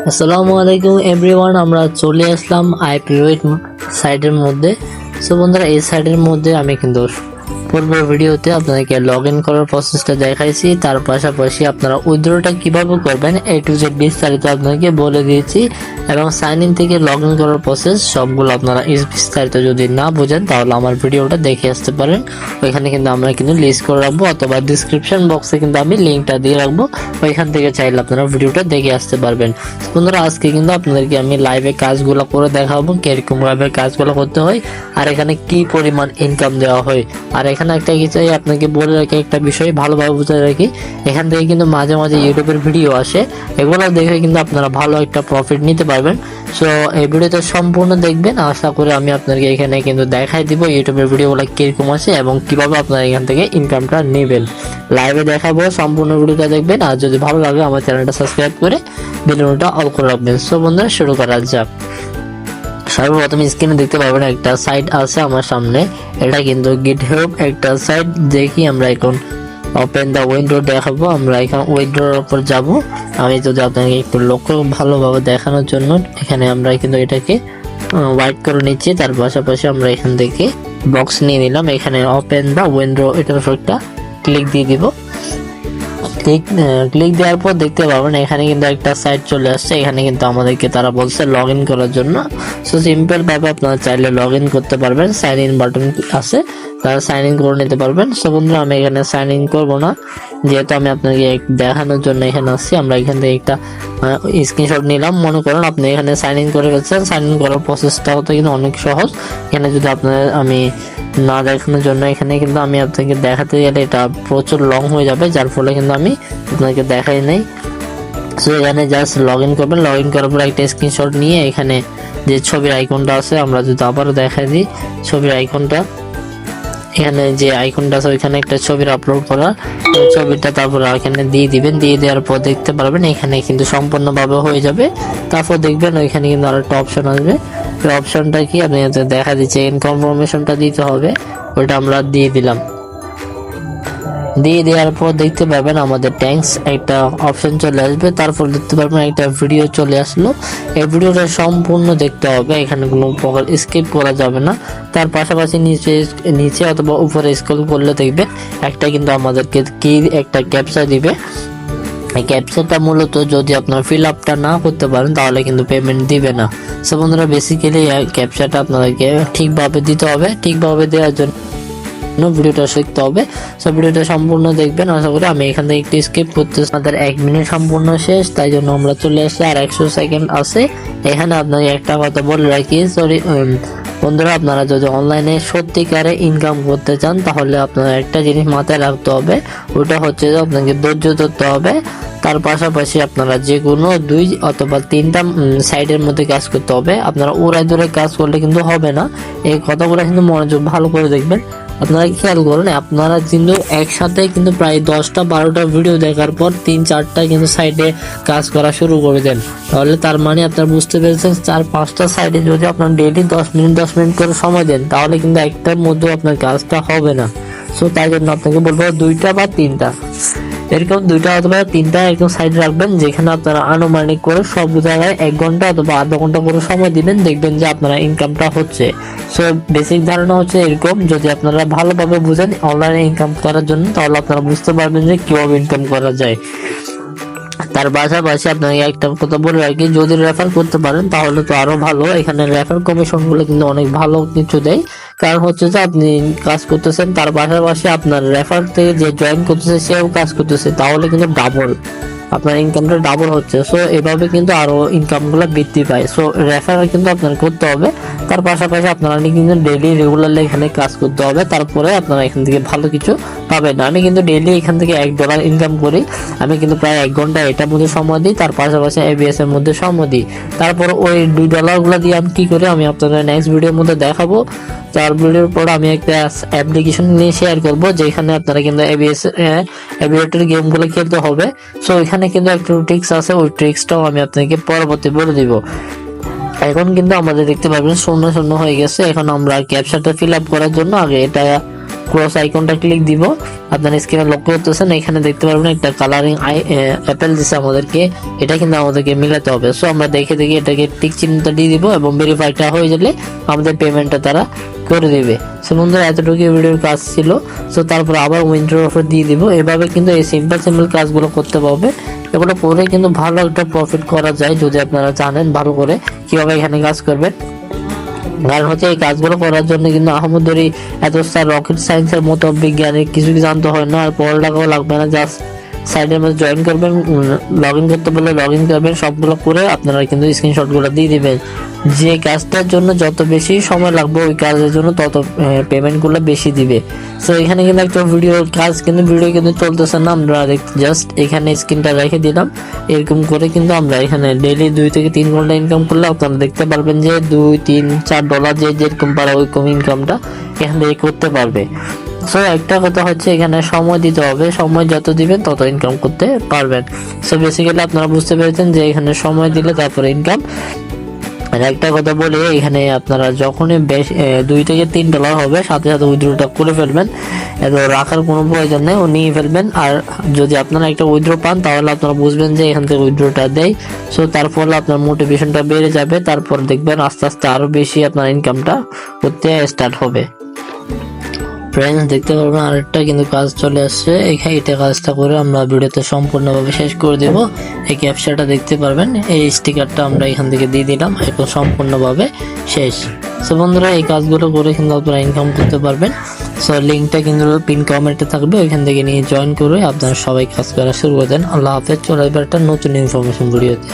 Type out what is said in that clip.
আসসালামু আলাইকুম এভরিওয়ান, আমরা চলে আসলাম আইপিওয়েট সাইটের মধ্যে। সো বন্ধুরা, এই সাইটের মধ্যে আমি কিন্তু পূর্বের ভিডিওতে আপনাদেরকে লগ ইন করার প্রসেসটা দেখাইছি, তার পাশাপাশি আপনারা উইথড্রটা কিভাবে করবেন এ টু জেড বিস্তারিত আপনাদেরকে বলে দিয়েছি, এবং সাইন ইন থেকে লগ ইন করার প্রসেস সবগুলো আপনারা বিস্তারিত যদি না বোঝেন তাহলে আমার ভিডিওটা দেখে আসতে পারেন। ওইখানে কিন্তু আমরা কিন্তু লিস্ট করে রাখবো, অথবা ডিসক্রিপশন বক্সে কিন্তু আমি লিঙ্কটা দিয়ে রাখবো, ওইখান থেকে চাইলে আপনারা ভিডিওটা দেখে আসতে পারবেন। বন্ধুরা, আজকে কিন্তু আপনাদেরকে আমি লাইভে কাজগুলো করে দেখাবো, কিরকম ভাবে কাজগুলো করতে হয় আর এখানে কি পরিমাণ ইনকাম দেওয়া হয়। আর এখানে একটা কিছু আপনাকে বলে রাখি, একটা বিষয় ভালোভাবে বুঝে রাখি, এখান থেকে কিন্তু মাঝে মাঝে ইউটিউবের ভিডিও আসে, এগুলো দেখে কিন্তু আপনারা ভালো একটা প্রফিট নিতে পারবেন। সো এই ভিডিওটা সম্পূর্ণ দেখবেন, আশা করি আমি আপনাদেরকে এখানে কিন্তু দেখাই দিব ইউটিউবের ভিডিওগুলো কিরকম আছে এবং কিভাবে আপনারা এখান থেকে ইনকামটা নেবেন। লাইভে দেখাবো, সম্পূর্ণ ভিডিওটা দেখবেন, আর যদি ভালো লাগে আমার চ্যানেলটা সাবস্ক্রাইব করে বেলুনটা অল করে রাখবেন। সো বন্ধুরা, শুরু করা যাক। সর্বপ্রথম স্ক্রিনে দেখতে পাবেন একটা সাইট আছে আমার সামনে, এটা কিন্তু গিটহাব একটা সাইট। দেখি আমরা এখন ওপেন দা উইন্ডো দেখাবো, আমরা এখানে উইন্ডোর উপর যাব। আমি যদি আপনাকে একটু লক্ষ্য ভালোভাবে দেখানোর জন্য এখানে আমরা কিন্তু এটাকে হোয়াইট করে নিচ্ছি, তার পাশাপাশি আমরা এখান থেকে বক্স নিয়ে নিলাম, এখানে ওপেন দা উইন্ডো এটার উপর একটা ক্লিক দিয়ে দিব। ক্লিক দেওয়ার পর দেখতে পাবেন এখানে কিন্তু একটা সাইট চলে আসছে, এখানে কিন্তু আমাদেরকে তারা বলছে লগ ইন করার জন্য। সো সিম্পল ভাবে আপনারা চাইলে লগ ইন করতে পারবেন, সাইন ইন বাটন আছে, তারা সাইন ইন করে নিতে পারবেন। সো বন্ধুরা, আমি এখানে সাইন ইন করবো না, যেহেতু আমি আপনাকে দেখানোর জন্য এখানে আসছি। আমরা এখান থেকে একটা স্ক্রিনশট নিলাম, মনে করেন আপনি এখানে সাইন ইন করে ফেলছেন। সাইন ইন করার প্রসেসটা হতো কিন্তু অনেক সহজ। এখানে যদি আপনার আমি না দেখানোর জন্য এখানে কিন্তু আমি আপনাকে দেখাতে গেলে এটা প্রচুর লং হয়ে যাবে, যার ফলে কিন্তু আমি আপনাকে দেখাই নাই। সো এখানে জাস্ট লগ ইন করবেন, লগ ইন করার পর একটা স্ক্রিনশট নিয়ে এখানে যে ছবির আইকনটা আছে, আমরা যদি আবারও দেখাই দিই ছবির আইকনটা, এখানে যে আইকনটা আছে ওইখানে একটা ছবির আপলোড করা, ছবিটা তারপর এখানে দিয়ে দিবেন। দিয়ে দেওয়ার পর দেখতে পারবেন এখানে কিন্তু সম্পূর্ণভাবে হয়ে যাবে। তারপর দেখবেন ওইখানে কিন্তু আরো একটা অপশন আসবে, ওই অপশনটা কি আপনি দেখা দিচ্ছে ইনফরমেশনটা দিতে হবে, ওইটা আমরা দিয়ে দিলাম। দিয়ে দেওয়ার পর দেখতে পাবেন আমাদের ট্যাঙ্কস একটা অপশন চলে আসবে, তারপর দেখতে পারবেন একটা ভিডিও চলে আসলো। এই ভিডিওটা সম্পূর্ণ দেখতে হবে, এখানে কোনো প্রকার স্কিপ করা যাবে না। তার পাশাপাশি নিচে অথবা উপরে স্ক্রল করলে দেখবেন একটা কিন্তু আমাদেরকে কি একটা ক্যাপচা দিবে। এই ক্যাপচাটা মূলত যদি আপনার ফিল আপটা না করতে পারেন তাহলে কিন্তু পেমেন্ট দিবে না। সো বন্ধুরা, বেসিক্যালি এই ক্যাপচাটা আপনাদেরকে ঠিকভাবে দিতে হবে, ঠিকভাবে দেওয়ার জন্য ভিডিওটা শিখতে হবে। সব ভিডিওটা সম্পূর্ণ দেখবেন, আশা করি। আমি এখান থেকে একটু স্কিপ করতেছি, আমাদের 1 মিনিট সম্পূর্ণ শেষ, তাই জন্য আমরা চলে আসছি, আর 100 সেকেন্ড আছে। এখানে আপনাকে একটা কথা বলে রাখি, বন্ধুরা, আপনারা যদি অনলাইনে সত্যিকারে ইনকাম করতে চান তাহলে আপনারা একটা জিনিস মাথায় রাখতে হবে, ওটা হচ্ছে যে আপনাকে ধৈর্য ধরতে হবে। তার পাশাপাশি আপনারা যে কোনো 2 অথবা 3টা সাইডের মধ্যে কাজ করতে হবে। আপনারা উড়াই দূরে কাজ করলে কিন্তু হবে না, এই কথাগুলো কিন্তু মনোযোগ ভালো করে দেখবেন। আপনারা খেয়াল করুন, আপনারা কিন্তু একসাথে কিন্তু প্রায় 10টা 12টা ভিডিও দেখার পর 3-4টা কিন্তু সাইডে কাজ করা শুরু করে দেন, তাহলে তার মানে আপনারা বুঝতে পেরেছেন 4-5টা সাইডে যদি আপনার ডেইলি 10 মিনিট করে সময় দেন তাহলে কিন্তু একটার মধ্যে আপনার কাজটা হবে না। সো তাই জন্য আপনাকে বলবো 2টা বা 3টা, এরকম 2টা অথবা 3টা একদম সাইড রাখবেন, যেখানে আপনারা আনুমানিক করে সব জায়গায় 1 ঘন্টা অথবা আধা ঘন্টা করে সময় দিবেন, দেখবেন যে আপনারা ইনকামটা হচ্ছে। সো বেসিক ধারণা হচ্ছে এরকম, যদি আপনারা ভালোভাবে বুঝেন অনলাইনে ইনকাম করার জন্য তাহলে আপনারা বুঝতে পারবেন যে কিভাবে ইনকাম করা যায়। তার পাশাপাশি আপনাকে একটা কথা বলে রাখি, যদি রেফার করতে পারেন তাহলে তো আরো ভালো। এখানে রেফার কমিশন গুলো কিন্তু অনেক ভালো কিছু দেয়, কারণ হচ্ছে যে আপনি কাজ করতেছেন তার পাশাপাশি আপনার রেফার থেকে যে জয়েন করতেছে সেও কাজ করতেছে, তাহলে কিন্তু ডাবল আপনার ইনকামটা ডাবল হচ্ছে। সো এভাবে কিন্তু আরো ইনকাম গুলো বৃদ্ধি পায়। সো রেফার কিন্তু আপনার করতে হবে, তার পাশাপাশি আপনারা কিন্তু ডেইলি রেগুলারলি এখানে কাজ করতে হবে, তারপরে আপনারা এখান থেকে ভালো কিছু পাবেন। আমি কিন্তু ডেইলি এখান থেকে $1 ইনকাম করি, আমি কিন্তু প্রায় 1 ঘন্টা এটার মধ্যে সময় দিই, তার পাশাপাশি ABS এর মধ্যে সময় দিই। তারপর ওই $2 গুলো দিয়ে আমি কি করি আমি আপনাদের নেক্সট ভিডিওর মধ্যে দেখাবো। তার ভিডিওর পর আমি একটা অ্যাপ্লিকেশন নিয়ে শেয়ার করব, যেখানে আপনারা কিন্তু এভিয়েটর গেমগুলো খেলতে হবে। সো এখানে কিন্তু একটা ট্রিক্স আছে, ওই ট্রিক্সটাও আমি আপনাকে পরবর্তী বলে দিব। এখন কিন্তু আমাদের দেখতে পাবেন 0-0 হয়ে গেছে। এখন আমরা ক্যাপচাটা ফিল আপ করার জন্য আগে এটা ক্রস আইকনটা ক্লিক দিব। আপনার স্ক্রিনে লক্ষ্য করতেছেন এখানে দেখতে পারবেন একটা কালারিং অ্যাপেল দিছে আমাদেরকে, এটা কিন্তু আমাদেরকে মিলাতে হবে। সো আমরা দেখে এটাকে টিক চিহ্নটা দিয়ে দিব এবং ভেরিফাইটা হয়ে গেলে আমাদের পেমেন্টটা তারা করে দিবে। সো বন্ধুরা এতটুকু ভিডিওর কাজ ছিল। সো তারপর আবার উইন্ডোর অফার দিয়ে দিব। এভাবে কিন্তু এই সিম্পল কাজগুলো করতে পারবে। এগুলো করে কিন্তু ভালো একটা প্রফিট করা যায় যদি আপনারা জানেন ভালো করে কিভাবে এখানে কাজ করবেন। কারণ হচ্ছে এই কাজগুলো করার জন্য কিন্তু আহমদরি এত রকেট সায়েন্সের মতো বিজ্ঞানের কিছু জানতে হয় না, আর পড়ালেখাও লাগবে না। জাস্ট সাইডের মধ্যে জয়েন করবেন, লগ ইন করতে বললে লগ ইন করবেন, সবগুলো করে আপনারা কিন্তু স্ক্রিনশটগুলো দিয়ে দিবেন। যে কাজটার জন্য যত বেশি সময় লাগবে ওই কাজের জন্য তত পেমেন্টগুলো বেশি দিবে। সো এখানে কিন্তু একটা ভিডিও কিন্তু চলতেছে না, আমরা জাস্ট এখানে স্ক্রিনটা রেখে দিলাম। এরকম করে কিন্তু আমরা এখানে ডেইলি 2 থেকে 3 ঘন্টা ইনকাম করলে আপনারা দেখতে পারবেন যে $2-3-4 যেরকম পারে ওইরকম ইনকামটা এখান থেকে করতে পারবে। সো একটা কথা হচ্ছে এখানে সময় দিতে হবে, সময় যত দিবেন তত ইনকাম করতে পারবেন। সো বেসিক্যালি আপনারা বুঝতে পেরেছেন যে এখানে সময় দিলে তারপরে ইনকাম। আর একটা কথা বলি, এখানে আপনারা যখনই $2 থেকে $3 হবে সাথে সাথে উইথড্রটা করে ফেলবেন, এত রাখার কোনো প্রয়োজন নেই, ও নিয়ে ফেলবেন। আর যদি আপনারা একটা উইথড্র পান তাহলে আপনারা বুঝবেন যে এখান থেকে উইথড্রটা দেয়। সো তার ফলে আপনার মোটিভেশনটা বেড়ে যাবে, তারপর দেখবেন আস্তে আস্তে আরো বেশি আপনার ইনকামটা করতে স্টার্ট হবে। ফ্রেন্ডস দেখতে পারবেন আরেকটা কিন্তু কাজ চলে আসছে এখানে, এটা কাজটা করে আমরা ভিডিওতে সম্পূর্ণভাবে শেষ করে দেব। এই ক্যাপচারটা দেখতে পারবেন, এই স্টিকারটা আমরা এখান থেকে দিয়ে দিলাম, এখন সম্পূর্ণভাবে শেষ। সো বন্ধুরা এই কাজগুলো করে কিন্তু আপনারা ইনকাম করতে পারবেন। সো লিঙ্কটা কিন্তু পিন কমেন্টে থাকবে, ওইখান থেকে নিয়ে জয়েন করে আপনারা সবাই কাজ করা শুরু করে দেন। আল্লাহ হাফেজ, চলে আসবে একটা নতুন ইনফরমেশন ভিডিওতে।